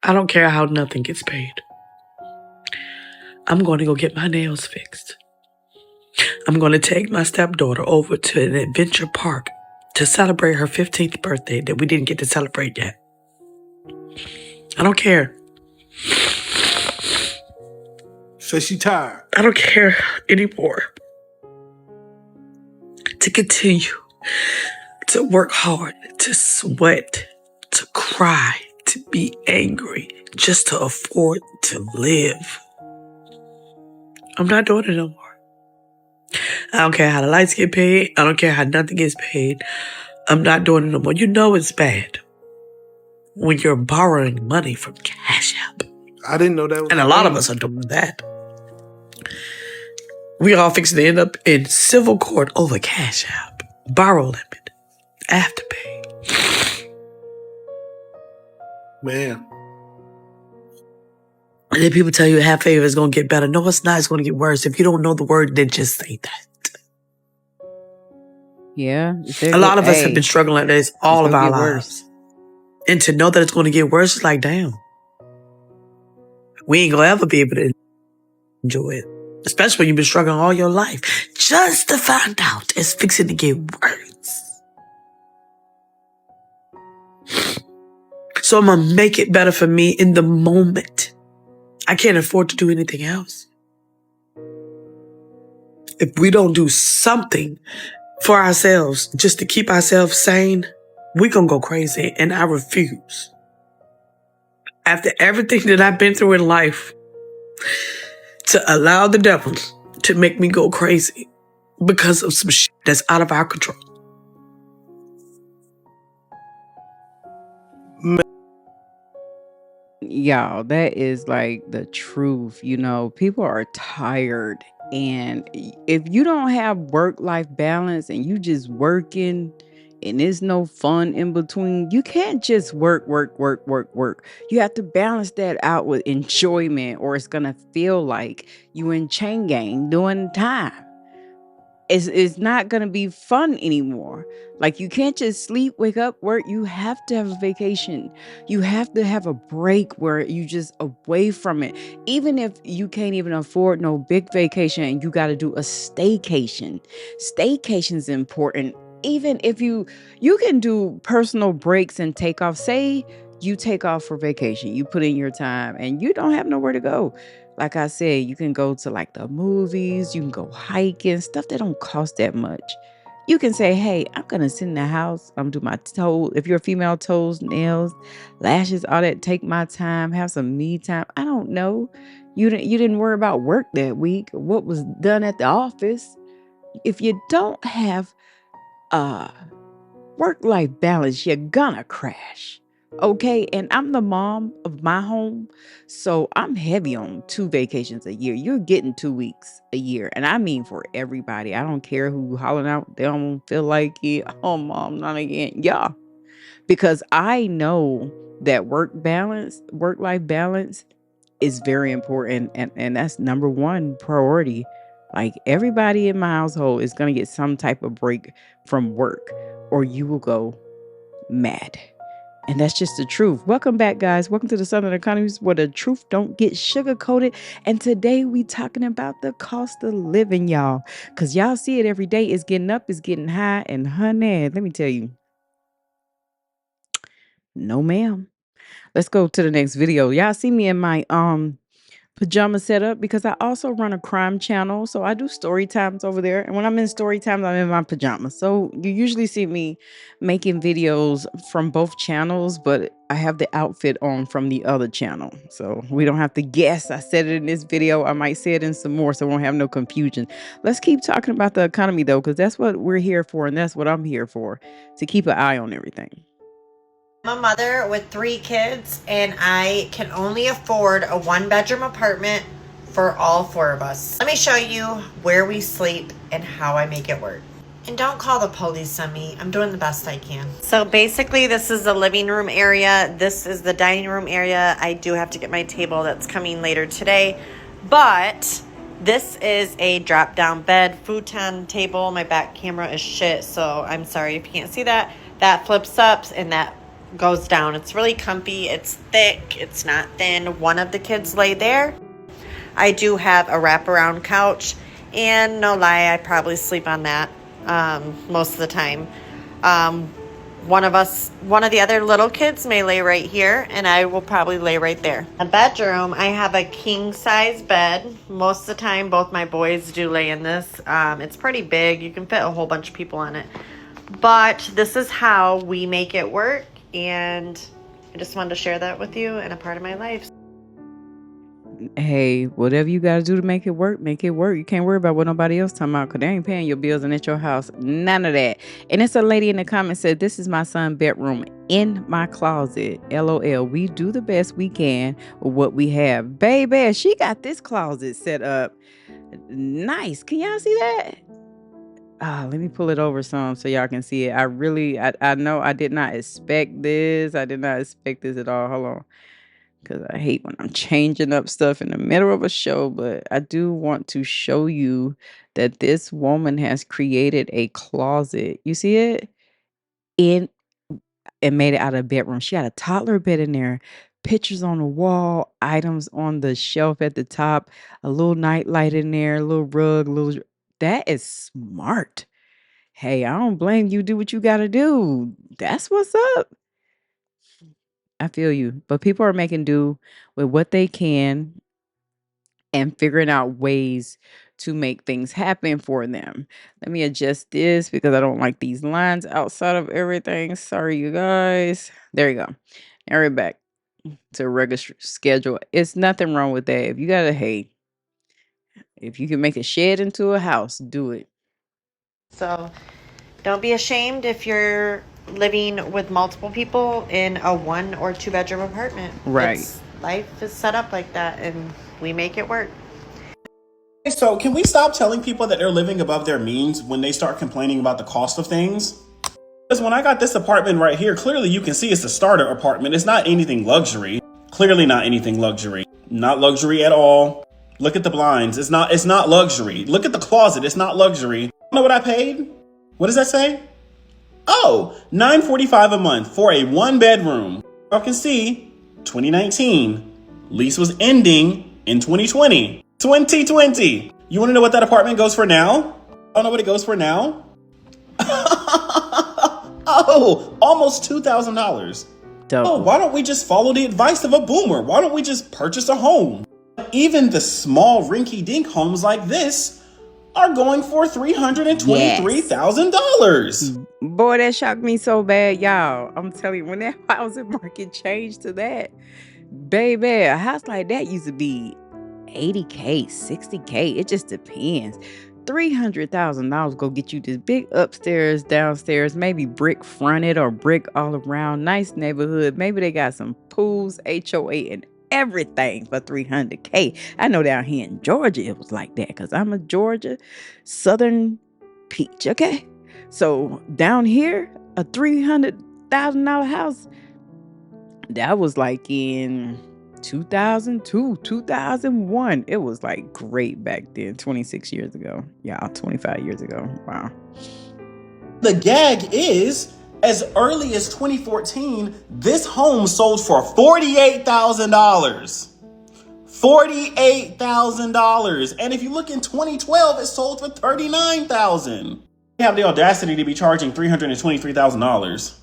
I don't care how nothing gets paid. I'm going to go get my nails fixed. I'm going to take my stepdaughter over to an adventure park to celebrate her 15th birthday that we didn't get to celebrate yet. I don't care. So she tired. I don't care anymore. To continue to work hard, to sweat, to cry, to be angry, just to afford to live. I'm not doing it no more. I don't care how the lights get paid. I don't care how nothing gets paid. I'm not doing it no more. You know it's bad when you're borrowing money from Cash App. I didn't know that was And a lot of us are doing that. We all fixing to end up in civil court over Cash App. Borrow limit. Afterpay. Man. And then people tell you half favor is going to get better. No, it's not. It's going to get worse. If you don't know the word, then just say that. Yeah. A lot of us have been struggling like this all of our lives. And to know that it's going to get worse is like, damn. We ain't going to ever be able to enjoy it. Especially when you've been struggling all your life. Just to find out it's fixing to get worse. So I'm going to make it better for me in the moment. I can't afford to do anything else. If we don't do something for ourselves just to keep ourselves sane, we're going to go crazy, and I refuse. After everything that I've been through in life, to allow the devil to make me go crazy because of some shit that's out of our control. Y'all, that is like the truth. You know, people are tired. And if you don't have work-life balance and you just working and there's no fun in between, you can't just work. You have to balance that out with enjoyment, or it's going to feel like you in chain gang doing time. It's not going to be fun anymore. Like, you can't just sleep, wake up, work. You have to have a vacation. You have to have a break where you just away from it. Even if you can't even afford no big vacation and you got to do a staycation. Staycation's important. Even if you can do personal breaks and take off. Say you take off for vacation, you put in your time and you don't have nowhere to go. Like I said, you can go to like the movies, you can go hiking, stuff that don't cost that much. You can say, hey, I'm going to sit in the house. I'm do my toes. If you're a female, toes, nails, lashes, all that, take my time, have some me time. I don't know. You didn't worry about work that week, what was done at the office. If you don't have work-life balance, you're gonna crash. Okay, and I'm the mom of my home, so I'm heavy on 2 vacations a year. You're getting 2 weeks a year, and I mean for everybody. I don't care who hollering out, they don't feel like it. Oh, mom, not again. Yeah, because I know that work-life balance is very important, and that's number 1 priority. Like, everybody in my household is gonna get some type of break from work, or you will go mad. And that's just the truth. Welcome back, guys. Welcome to the Southern Economies, where the truth don't get sugar-coated. And today we talking about the cost of living, y'all. Because y'all see it every day. It's getting up, it's getting high. And honey, let me tell you, no ma'am. Let's go to the next video. Y'all see me in my pajama setup because I also run a crime channel. So I do story times over there. And when I'm in story times, I'm in my pajamas. So you usually see me making videos from both channels, but I have the outfit on from the other channel. So we don't have to guess. I said it in this video. I might say it in some more so we won't have no confusion. Let's keep talking about the economy though, because that's what we're here for. And that's what I'm here for, to keep an eye on everything. I'm a mother with 3 kids, and I can only afford a 1-bedroom apartment for all 4 of us. Let me show you where we sleep and how I make it work. And don't call the police on me. I'm doing the best I can. So basically, this is the living room area. This is the dining room area. I do have to get my table that's coming later today. But this is a drop-down bed, futon table. My back camera is shit, so I'm sorry if you can't see that. That flips up, and that goes down. It's really comfy. It's thick. It's not thin. One of the kids lay there. I do have a wraparound couch, and no lie, I probably sleep on that most of the time. One of the other little kids may lay right here, and I will probably lay right there. A bedroom, I have a king size bed. Most of the time, both my boys do lay in this. It's pretty big. You can fit a whole bunch of people on it. But this is how we make it work, and I just wanted to share that with you and a part of my life. Hey, whatever you got to do to make it work, make it work. You can't worry about what nobody else talking about because they ain't paying your bills and at your house. None of that. And it's a lady in the comments said, this is my son's bedroom in my closet. LOL. We do the best we can with what we have. Baby, she got this closet set up. Nice. Can y'all see that? Let me pull it over some so y'all can see it. I know I did not expect this. I did not expect this at all. Hold on. Because I hate when I'm changing up stuff in the middle of a show, but I do want to show you that this woman has created a closet. You see it? And made it out of a bedroom. She had a toddler bed in there, pictures on the wall, items on the shelf at the top, a little night light in there, a little rug, that is smart. Hey, I don't blame you. Do what you got to do. That's what's up. I feel you. But people are making do with what they can and figuring out ways to make things happen for them. Let me adjust this because I don't like these lines outside of everything. Sorry, you guys. There you go. Now we're back to a regular schedule. It's nothing wrong with that. If you got if you can make a shed into a house, do it. So don't be ashamed if you're living with multiple people in a 1 or 2 bedroom apartment. Right. Life is set up like that, and we make it work. So can we stop telling people that they're living above their means when they start complaining about the cost of things? Because when I got this apartment right here, clearly you can see it's a starter apartment. It's not anything luxury. Clearly not anything luxury. Not luxury at all. Look at the blinds. It's not luxury. Look at the closet. It's not luxury. You know what I paid? What does that say? Oh, $945 a month for a 1-bedroom. Y'all can see 2019. Lease was ending in 2020. 2020. You want to know what that apartment goes for now? I don't know what it goes for now. Oh, almost $2,000. Oh, why don't we just follow the advice of a boomer? Why don't we just purchase a home? Even the small rinky-dink homes like this are going for $323,000. Boy, that shocked me so bad, y'all. I'm telling you, when that housing market changed to that, baby, a house like that used to be $80K, $60K. It just depends. $300,000 go get you this big upstairs, downstairs, maybe brick fronted or brick all around. Nice neighborhood. Maybe they got some pools, HOA, and everything for $300K. I know down here in Georgia it was like that because I'm a Georgia Southern peach. Okay, so down here a $300,000 house, that was like in 2002, 2001. It was like great back then. 26 years ago. Yeah, 25 years ago. Wow. The gag is, as early as 2014, this home sold for $48,000. $48,000. And if you look in 2012, it sold for $39,000. They have the audacity to be charging $323,000.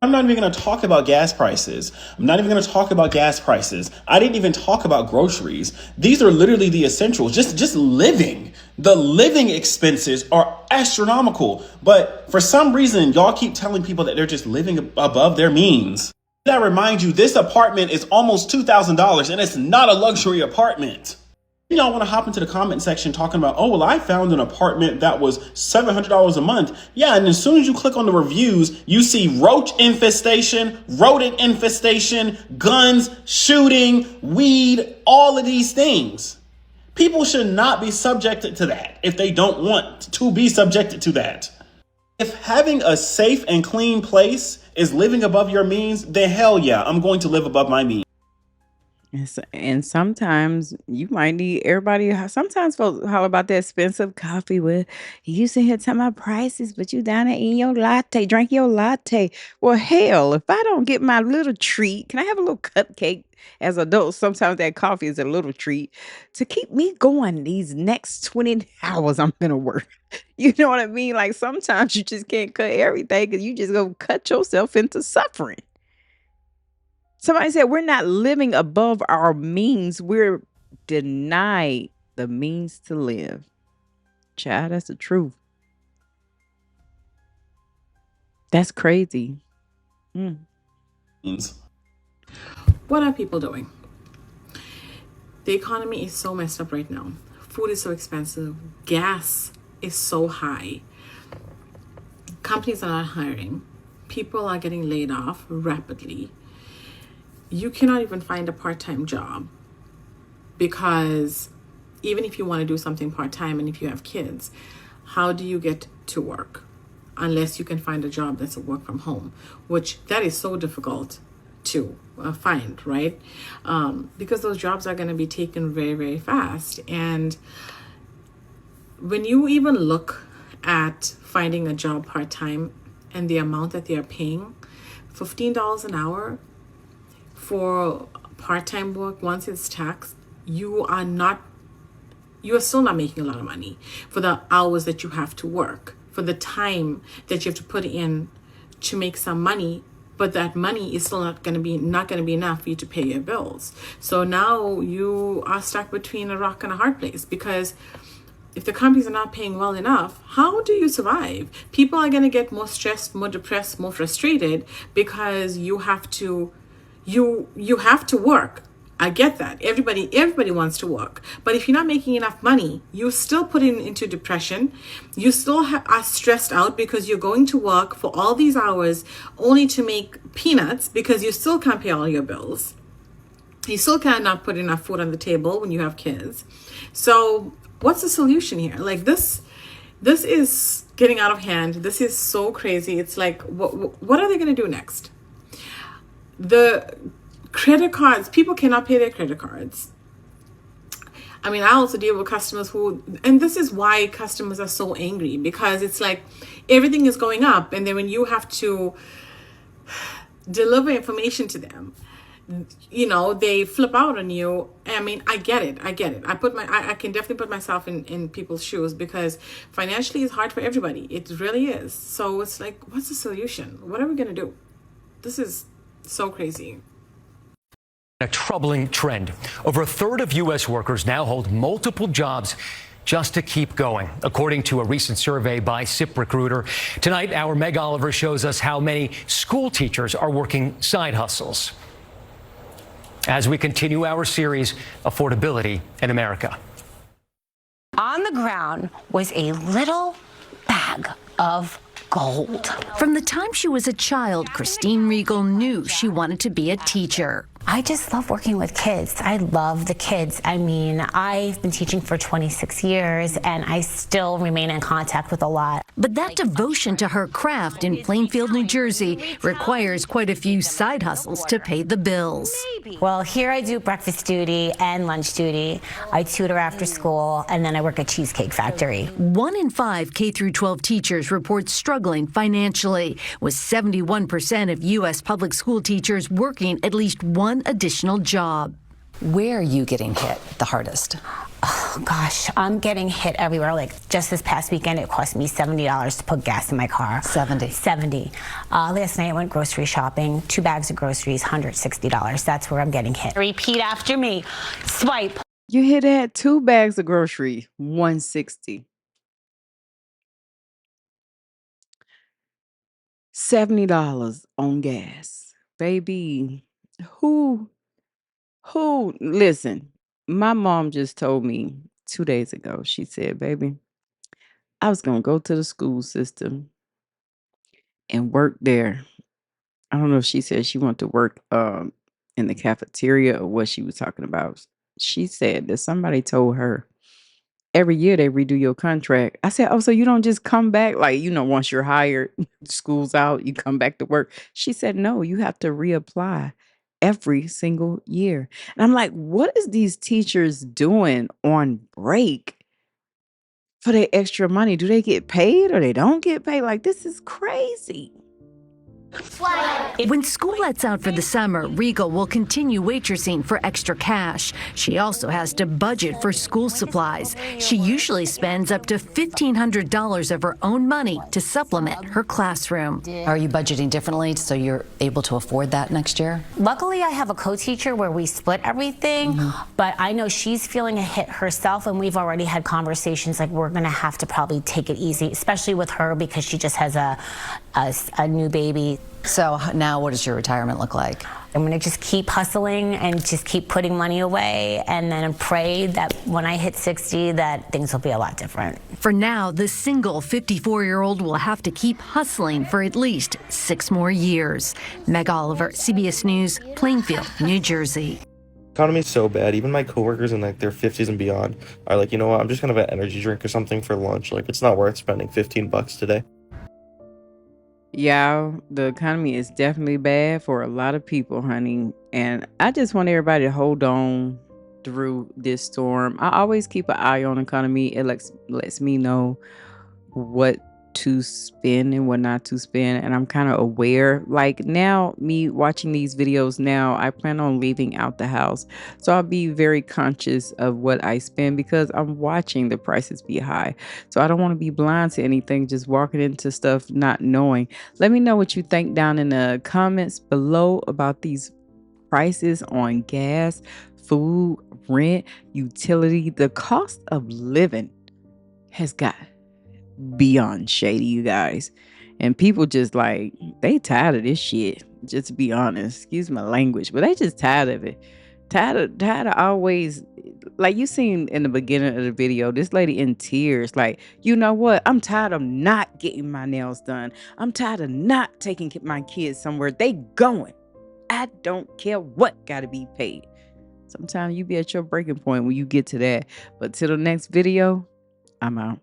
I'm not even going to talk about gas prices. I'm not even going to talk about gas prices. I didn't even talk about groceries. These are literally the essentials. Just living. The living expenses are astronomical. But for some reason, y'all keep telling people that they're just living above their means. I remind you, this apartment is almost $2,000 and it's not a luxury apartment. Y'all want to hop into the comment section talking about, oh, well, I found an apartment that was $700 a month. Yeah, and as soon as you click on the reviews, you see roach infestation, rodent infestation, guns, shooting, weed, all of these things. People should not be subjected to that if they don't want to be subjected to that. If having a safe and clean place is living above your means, then hell yeah, I'm going to live above my means. And sometimes you might need everybody. Sometimes folks holler about that expensive coffee. With you sit here talking about prices, but you down there eating your latte, drink your latte. Well, hell, if I don't get my little treat, can I have a little cupcake? As adults, sometimes that coffee is a little treat to keep me going these next 20 hours I'm gonna work. You know what I mean? Like sometimes you just can't cut everything because you just go cut yourself into suffering. Somebody said we're not living above our means. We're denied the means to live. Child, that's the truth. That's crazy. Mm. What are people doing? The economy is so messed up right now. Food is so expensive. Gas is so high. Companies are not hiring. People are getting laid off rapidly. You cannot even find a part-time job because even if you want to do something part-time and if you have kids, how do you get to work? Unless you can find a job that's a work from home, which that is so difficult to find, right? Because those jobs are going to be taken very, very fast. And when you even look at finding a job part-time and the amount that they are paying, $15 an hour for part-time work, once it's taxed, you are still not making a lot of money for the hours that you have to work, for the time that you have to put in to make some money, but that money is still not going to be enough for you to pay your bills. So now you are stuck between a rock and a hard place, because if the companies are not paying well enough, how do you survive? People are going to get more stressed, more depressed, more frustrated because you have to work. I get that. Everybody wants to work. But if you're not making enough money, you still put into depression. You still are stressed out because you're going to work for all these hours only to make peanuts because you still can't pay all your bills. You still cannot put enough food on the table when you have kids. So what's the solution here? Like this is getting out of hand. This is so crazy. It's like, what are they going to do next? The credit cards, people cannot pay their credit cards. I mean, I also deal with customers and this is why customers are so angry, because it's like everything is going up, and then when you have to deliver information to them, they flip out on you. I mean, I get it. I can definitely put myself in people's shoes, because financially it's hard for everybody. It really is. So it's like, what's the solution? What are we going to do? This is so crazy. A troubling trend. Over a third of U.S. workers now hold multiple jobs just to keep going, according to a recent survey by ZipRecruiter. Tonight, our Meg Oliver shows us how many school teachers are working side hustles as we continue our series, Affordability in America. On the ground was a little bag of gold. From the time she was a child, Christine Regal knew she wanted to be a teacher. I just love working with kids. I love the kids. I mean, I've been teaching for 26 years and I still remain in contact with a lot. But that devotion to her craft in Plainfield, New Jersey requires quite a few side hustles to pay the bills. Well, here I do breakfast duty and lunch duty. I tutor after school, and then I work at Cheesecake Factory. 1 in 5 K-12 teachers report struggling financially, with 71% of U.S. public school teachers working at least one additional job. Where are you getting hit the hardest? Oh, gosh, I'm getting hit everywhere. Like just this past weekend, it cost me $70 to put gas in my car. 70. Last night I went grocery shopping, 2 bags of groceries, $160. That's where I'm getting hit. Repeat after me. Swipe. You hit that 2 bags of grocery, $160. $70 on gas. Baby, who, listen, my mom just told me 2 days ago, she said, baby, I was going to go to the school system and work there. I don't know if she said she wanted to work in the cafeteria or what she was talking about. She said that somebody told her every year they redo your contract. I said, oh, so you don't just come back, like, once you're hired, school's out, you come back to work. She said, no, you have to reapply every single year. And I'm like, what is these teachers doing on break for their extra money? Do they get paid or they don't get paid? Like, this is crazy. When school lets out for the summer, Regal will continue waitressing for extra cash. She also has to budget for school supplies. She usually spends up to $1,500 of her own money to supplement her classroom. Are you budgeting differently so you're able to afford that next year? Luckily, I have a co-teacher where we split everything, but I know she's feeling a hit herself, and we've already had conversations like we're gonna have to probably take it easy, especially with her because she just has a new baby. So now what does your retirement look like? I'm gonna just keep hustling and just keep putting money away, and then pray that when I hit 60 that things will be a lot different. For now, the single 54-year-old will have to keep hustling for at least 6 more years. Meg Oliver, CBS News, Plainfield, New Jersey. Economy's so bad. Even my coworkers in like their 50s and beyond are like, you know what, I'm just gonna have an energy drink or something for lunch. Like, it's not worth spending $15 today. Yeah, the economy is definitely bad for a lot of people, honey. And I just want everybody to hold on through this storm. I always keep an eye on the economy. It lets me know what to spend and what not to spend. And I'm kind of aware. Like now, me watching these videos now, I plan on leaving out the house. So I'll be very conscious of what I spend because I'm watching the prices be high. So I don't want to be blind to anything, just walking into stuff not knowing. Let me know what you think down in the comments below about these prices on gas, food, rent, utility. The cost of living has got beyond shady, you guys. And people just like, they tired of this shit, just to be honest. Excuse my language, but they just tired of it. Tired of always, like you seen in the beginning of the video, this lady in tears, like, you know what? I'm tired of not getting my nails done. I'm tired of not taking my kids somewhere. They going. I don't care what gotta be paid. Sometimes you be at your breaking point when you get to that. But till the next video, I'm out.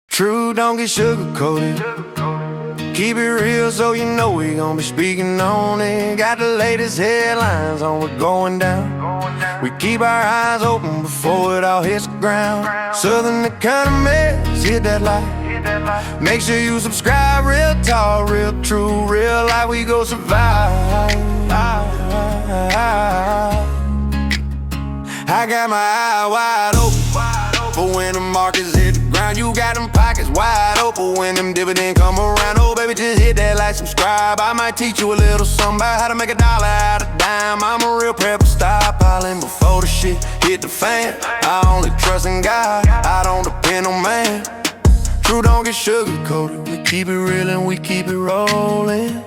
True, don't get sugar-coated. Keep it real so you know we gon' be speaking on it. Got the latest headlines on what's going down. We keep our eyes open before it all hits the ground. Southern economy, hit that light. Make sure you subscribe, real talk, real true, real life, we go survive. I got my eye wide open for when the markets hit the ground. You got them pockets wide open when them dividends come around. Oh baby, just hit that like, subscribe. I might teach you a little something about how to make $1 out of dime. I'm a real prepper, stockpiling before the shit hit the fan. I only trust in God, I don't depend on man. True, don't get sugar-coated. We keep it real and we keep it rolling.